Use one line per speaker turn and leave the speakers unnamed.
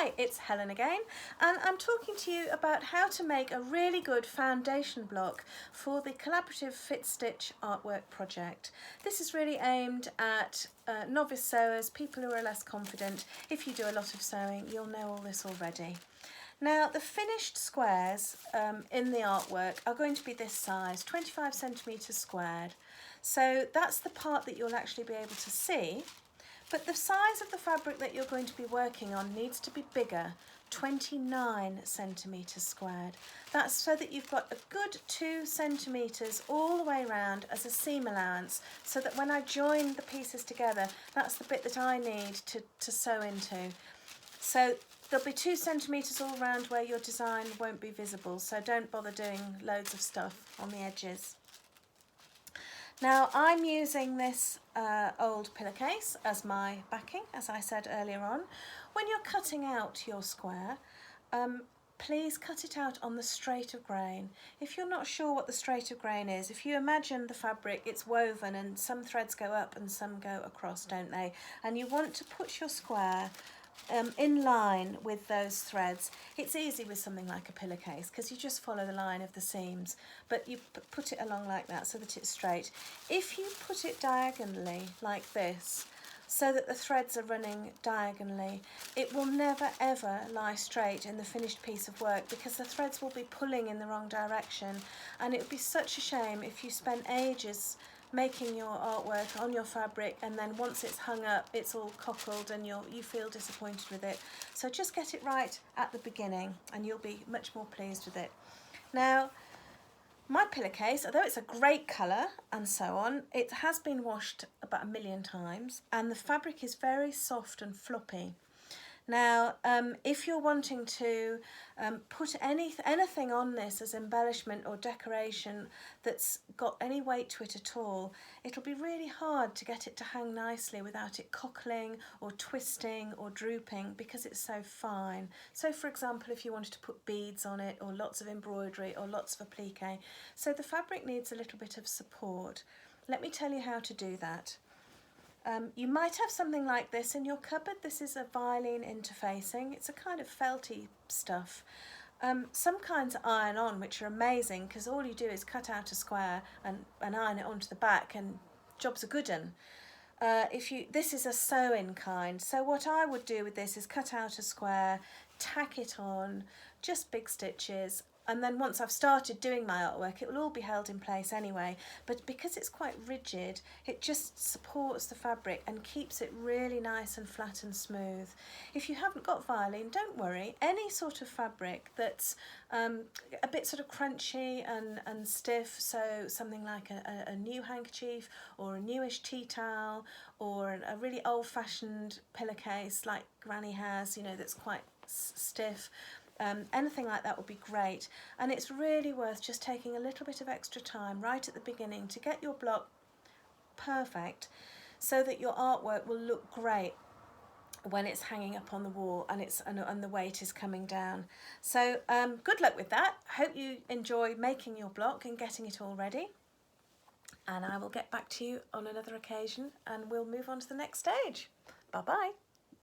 Hi, it's Helen again, and I'm talking to you about how to make a really good foundation block for the collaborative Fitz Stitch artwork project. This is really aimed at novice sewers, people who are less confident. If you do a lot of sewing, you'll know all this already. Now, the finished squares in the artwork are going to be this size, 25 centimetres squared. So that's the part that you'll actually be able to see. But the size of the fabric that you're going to be working on needs to be bigger, 29 centimetres squared. That's so that you've got a good 2 centimetres all the way around as a seam allowance, so that when I join the pieces together, that's the bit that I need to sew into. So there'll be 2 centimetres all around where your design won't be visible, so don't bother doing loads of stuff on the edges. Now, I'm using this old pillowcase as my backing, as I said earlier on. When you're cutting out your square, please cut it out on the straight of grain. If you're not sure what the straight of grain is, if you imagine the fabric, it's woven and some threads go up and some go across, don't they? And you want to put your square in line with those threads. It's easy with something like a pillowcase because you just follow the line of the seams, but you put it along like that so that it's straight. If you put it diagonally like this, so that the threads are running diagonally, it will never ever lie straight in the finished piece of work because the threads will be pulling in the wrong direction, and it would be such a shame if you spent ages making your artwork on your fabric and then once it's hung up it's all cockled and you feel disappointed with it. So just get it right at the beginning and you'll be much more pleased with it. Now, my pillowcase, although it's a great colour and so on, it has been washed about 1,000,000 times and the fabric is very soft and floppy. Now, if you're wanting to put anything on this as embellishment or decoration that's got any weight to it at all, it'll be really hard to get it to hang nicely without it cockling or twisting or drooping because it's so fine. So, for example, if you wanted to put beads on it or lots of embroidery or lots of applique, so the fabric needs a little bit of support. Let me tell you how to do that. You might have something like this in your cupboard. This is a violin interfacing. It's a kind of felty stuff. Some kinds iron on, which are amazing because all you do is cut out a square and iron it onto the back and job's a good un. This is a sew-in kind, so what I would do with this is cut out a square, tack it on, just big stitches, and then once I've started doing my artwork, it will all be held in place anyway. But because it's quite rigid, it just supports the fabric and keeps it really nice and flat and smooth. If you haven't got violin, don't worry. Any sort of fabric that's a bit sort of crunchy and stiff, so something like a new handkerchief or a newish tea towel or a really old-fashioned pillowcase like Granny has, you know, that's quite stiff. Anything like that would be great, and it's really worth just taking a little bit of extra time right at the beginning to get your block perfect so that your artwork will look great when it's hanging up on the wall and the weight is coming down. So good luck with that. Hope you enjoy making your block and getting it all ready, and I will get back to you on another occasion and we'll move on to the next stage. Bye bye.